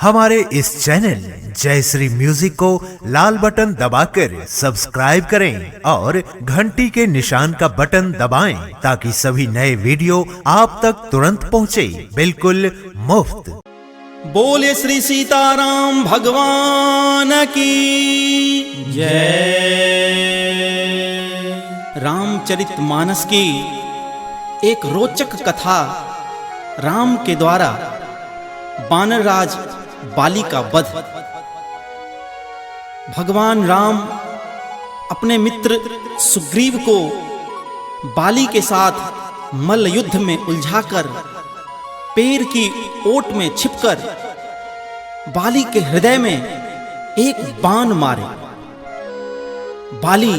हमारे इस चैनल जय श्री म्यूजिक को लाल बटन दबाकर सब्सक्राइब करें और घंटी के निशान का बटन दबाएं ताकि सभी नए वीडियो आप तक तुरंत पहुंचे, बिल्कुल मुफ्त। बोले श्री सीताराम भगवान की जय। रामचरितमानस की एक रोचक कथा राम के द्वारा बानर राज बाली का वध। भगवान राम अपने मित्र सुग्रीव को बाली के साथ मल्ल युद्ध में उलझाकर पेड़ की ओट में छिपकर बाली के हृदय में एक बाण मारे। बाली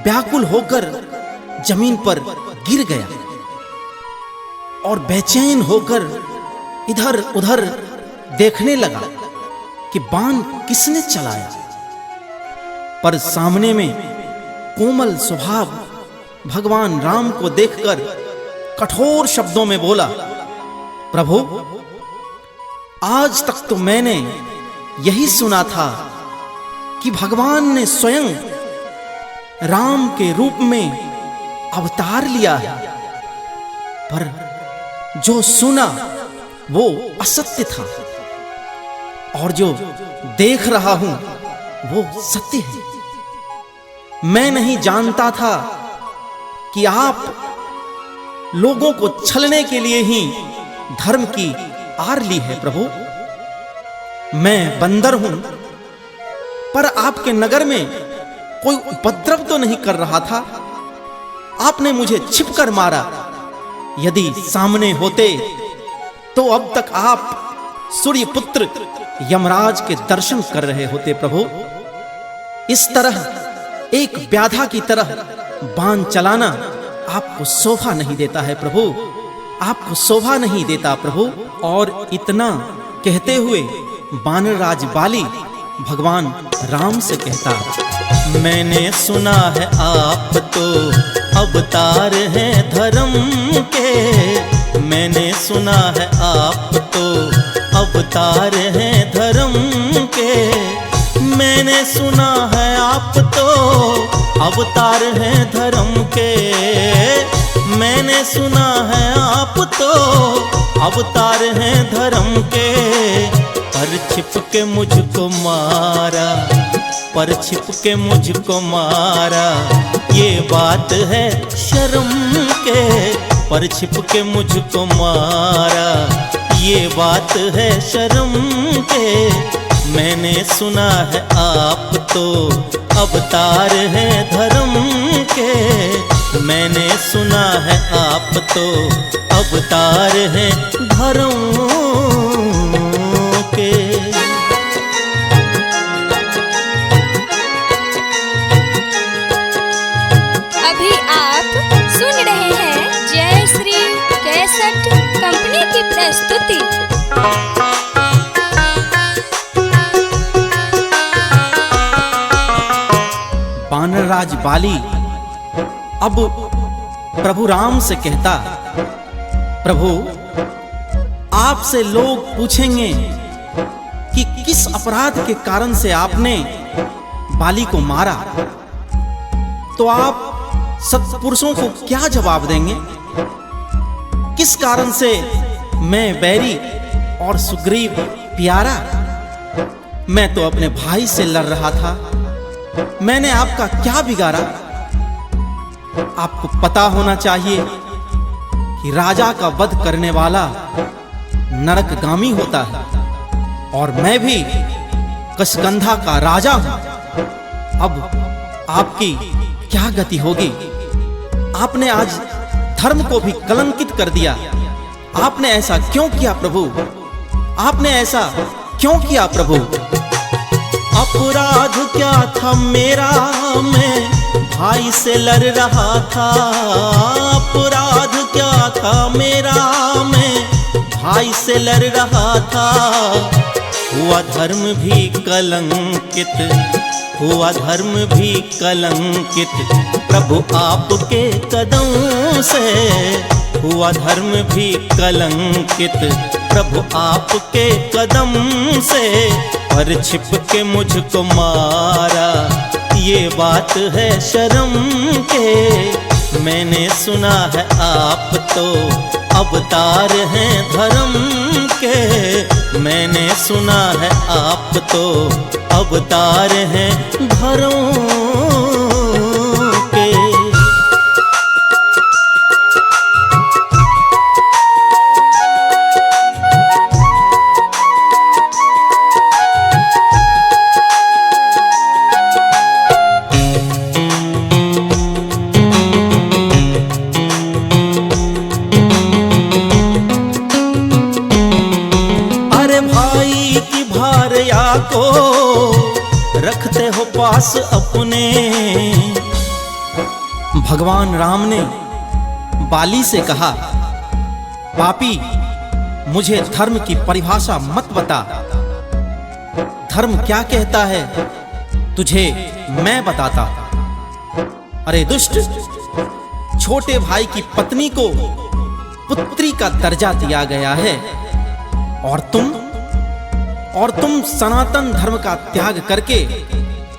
व्याकुल होकर जमीन पर गिर गया और बेचैन होकर इधर उधर देखने लगा कि बाण किसने चलाया। पर सामने में कोमल स्वभाव भगवान राम को देखकर कठोर शब्दों में बोला, प्रभु, आज तक तो मैंने यही सुना था कि भगवान ने स्वयं राम के रूप में अवतार लिया है, पर जो सुना वो असत्य था और जो देख रहा हूं वो सत्य है। मैं नहीं जानता था कि आप लोगों को छलने के लिए ही धर्म की आड़ ली है। प्रभु, मैं बंदर हूं, पर आपके नगर में कोई उपद्रव तो नहीं कर रहा था। आपने मुझे छिपकर मारा। यदि सामने होते तो अब तक आप सूर्य पुत्र यमराज के दर्शन कर रहे होते। प्रभु, इस तरह एक व्याधा की तरह बाण चलाना आपको शोभा नहीं देता है। प्रभु, आपको शोभा नहीं देता प्रभु। और इतना कहते हुए बानर राज बाली भगवान राम से कहता, मैंने सुना है आप तो अवतार हैं धर्म के। मैंने सुना है आप तो अवतार हैं धर्म के। मैंने सुना है आप तो अवतार हैं धर्म के। मैंने सुना है आप तो अवतार हैं धर्म के। पर छिप के मुझको मारा, पर छिप के मुझको मारा, ये बात है शर्म के। पर छिप के मुझको मारा, ये बात है शर्म के। मैंने सुना है आप तो अवतार हैं धर्म के। मैंने सुना है आप तो अवतार हैं धर्म के। अभी आप सुन रहे हैं जय श्री कैसेट कंपनी की प्रस्तुति। बानर राज बाली अब प्रभु राम से कहता, प्रभु, आपसे लोग पूछेंगे कि किस अपराध के कारण से आपने बाली को मारा, तो आप सत्पुरुषों को क्या जवाब देंगे? किस कारण से मैं बैरी और सुग्रीव प्यारा? मैं तो अपने भाई से लड़ रहा था। मैंने आपका क्या बिगाड़ा? आपको पता होना चाहिए कि राजा का वध करने वाला नरकगामी होता है और मैं भी कशगंधा का राजा हूं। अब आपकी क्या गति होगी? आपने आज धर्म को भी कलंकित कर दिया। आपने ऐसा क्यों किया प्रभु? आपने ऐसा क्यों किया प्रभु? अपराध क्या था मेरा, मैं भाई से लड़ रहा था। अपराध क्या था मेरा, मैं भाई से लड़ रहा था। हुआ धर्म भी कलंकित, हुआ धर्म भी कलंकित, प्रभु आपके कदम से। हुआ धर्म भी कलंकित, प्रभु आपके कदम से, पर छिप के मुझको मारा। ये बात है शर्म के, मैंने सुना है आप तो अवतार हैं धर्म के। मैंने सुना है आप तो अवतार हैं धर्म के। को रखते हो पास अपने। भगवान राम ने बाली से कहा, पापी मुझे धर्म की परिभाषा मत बता। धर्म क्या कहता है तुझे मैं बताता। अरे दुष्ट, छोटे भाई की पत्नी को पुत्री का दर्जा दिया गया है, और तुम सनातन धर्म का त्याग करके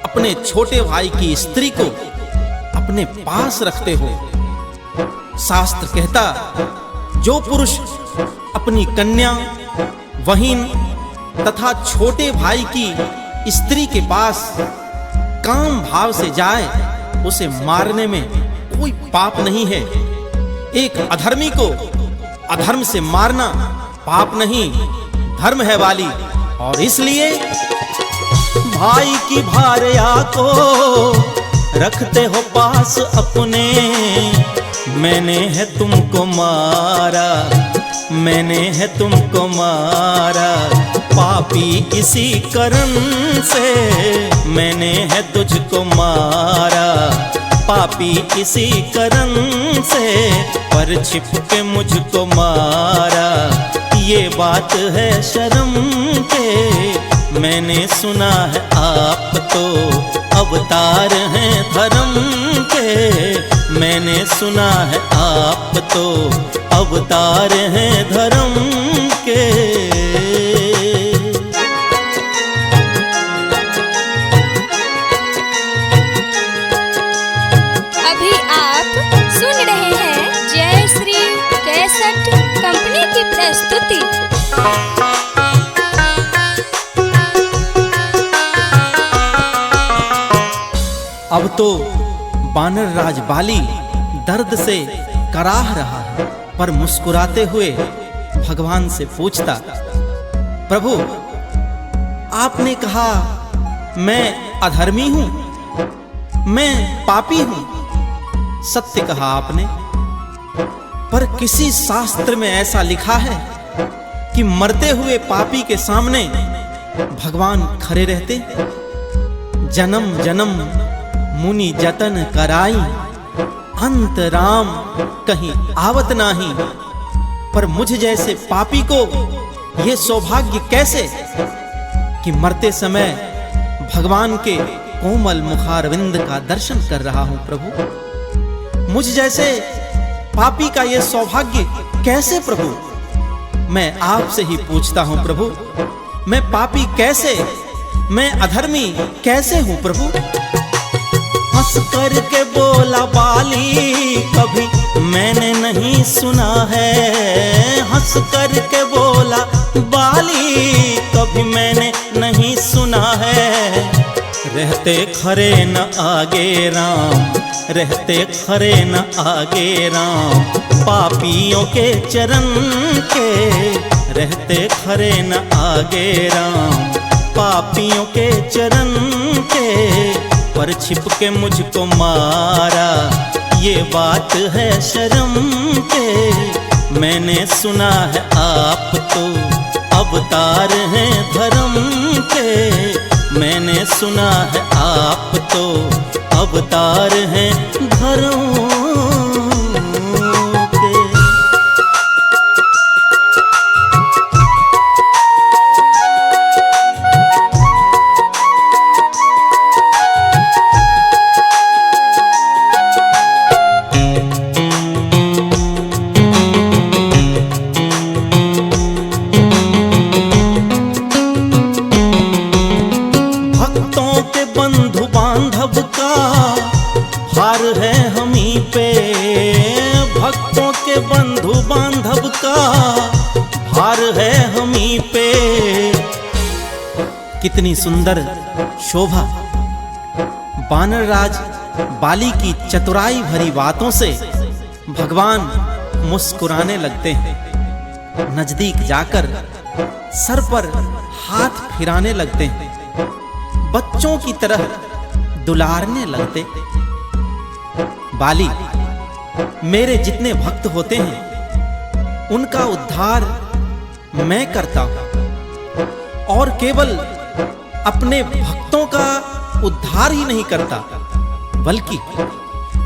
अपने छोटे भाई की स्त्री को अपने पास रखते हो। शास्त्र कहता, जो पुरुष अपनी कन्या, बहिन तथा छोटे भाई की स्त्री के पास काम भाव से जाए, उसे मारने में कोई पाप नहीं है। एक अधर्मी को अधर्म से मारना पाप नहीं, धर्म है वाली। और इसलिए भाई की भार्या को रखते हो पास अपने। मैंने है तुमको मारा, मैंने है तुमको मारा, पापी इसी कारण से। मैंने है तुझको मारा, पापी इसी कारण से, पर छिप के मुझको मारा। ये बात है शर्म के, मैंने सुना है आप तो अवतार हैं धर्म के। मैंने सुना है आप तो अवतार हैं धर्म के। अभी आप सुन रहे हैं जय श्री कैसेट कंपनी की प्रस्तुति। अब तो बानर राज बाली दर्द से कराह रहा है, पर मुस्कुराते हुए भगवान से पूछता, प्रभु आपने कहा मैं अधर्मी हूं, मैं पापी हूं। सत्य कहा आपने, पर किसी शास्त्र में ऐसा लिखा है कि मरते हुए पापी के सामने भगवान खड़े रहते। जन्म जन्म मुनि जतन कराई, अंत राम कहीं आवत नाही। पर मुझ जैसे पापी को ये सौभाग्य कैसे कि मरते समय भगवान के कोमल मुखारविंद का दर्शन कर रहा हूं। प्रभु मुझ जैसे पापी का ये सौभाग्य कैसे प्रभु? मैं आपसे ही पूछता हूं प्रभु, मैं पापी कैसे, मैं अधर्मी कैसे हूं प्रभु? हंस करके बोला बाली, कभी मैंने नहीं सुना है। हंस करके बोला बाली, कभी मैंने नहीं सुना है। रहते खरे न आगे राम, रहते खरे न आगे राम, पापियों के चरण के। रहते खरे न आगे राम, पापियों के चरण के। पर छिप के मुझको मारा, ये बात है शर्म के। मैंने सुना है आप तो अवतार हैं धर्म के। मैंने सुना है आप तो अवतार हैं धर्म के। का भार है हमी पे। कितनी सुंदर शोभा। बानर राज बाली की चतुराई भरी बातों से भगवान मुस्कुराने लगते हैं। नजदीक जाकर सर पर हाथ फिराने लगते हैं, बच्चों की तरह दुलारने लगते। बाली, मेरे जितने भक्त होते हैं उनका उद्धार मैं करता हूं, और केवल अपने भक्तों का उद्धार ही नहीं करता, बल्कि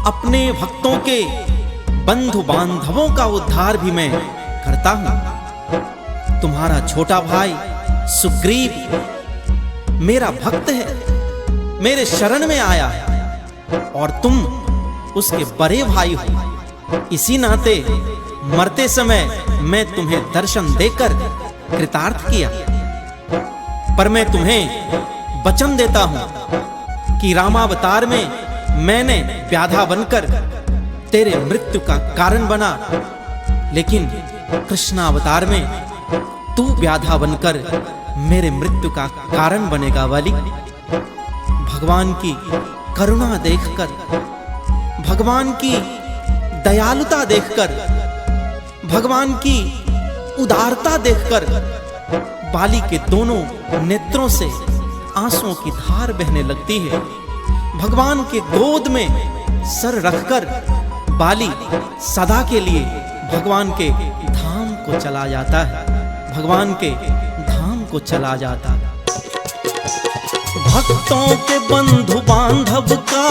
अपने भक्तों के बंधु बांधवों का उद्धार भी मैं करता हूं। तुम्हारा छोटा भाई सुग्रीव मेरा भक्त है, मेरे शरण में आया है, और तुम उसके बड़े भाई हो। इसी नाते मरते समय मैं तुम्हें दर्शन देकर कृतार्थ किया। पर मैं तुम्हें वचन देता हूं कि रामावतार में मैंने व्याधा बनकर तेरे मृत्यु का कारण बना, लेकिन कृष्णावतार में तू व्याधा बनकर मेरे मृत्यु का कारण बनेगा। वाली, भगवान की करुणा देखकर, भगवान की दयालुता देखकर, भगवान की उदारता देखकर बाली के दोनों नेत्रों से आंसुओं की धार बहने लगती है। भगवान के गोद में सर रखकर बाली सदा के लिए भगवान के धाम को चला जाता है, भगवान के धाम को चला जाता है। भक्तों के बंधु बांधव का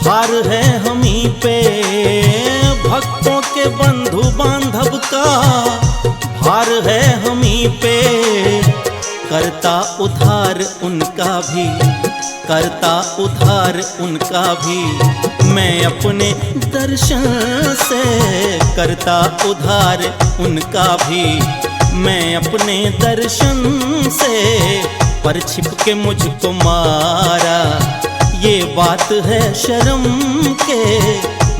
भार है हमी पे। भक्तों के बंधु बांधव का भार है हमी पे। करता उद्धार उनका भी, करता उद्धार उनका भी मैं अपने दर्शन से। करता उद्धार उनका भी मैं अपने दर्शन से। पर छिप के मुझको मारा, ये बात है शर्म के।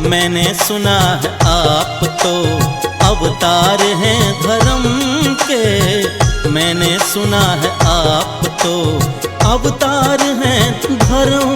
मैंने सुना है आप तो अवतार हैं धर्म के। मैंने सुना है आप तो अवतार हैं धर्म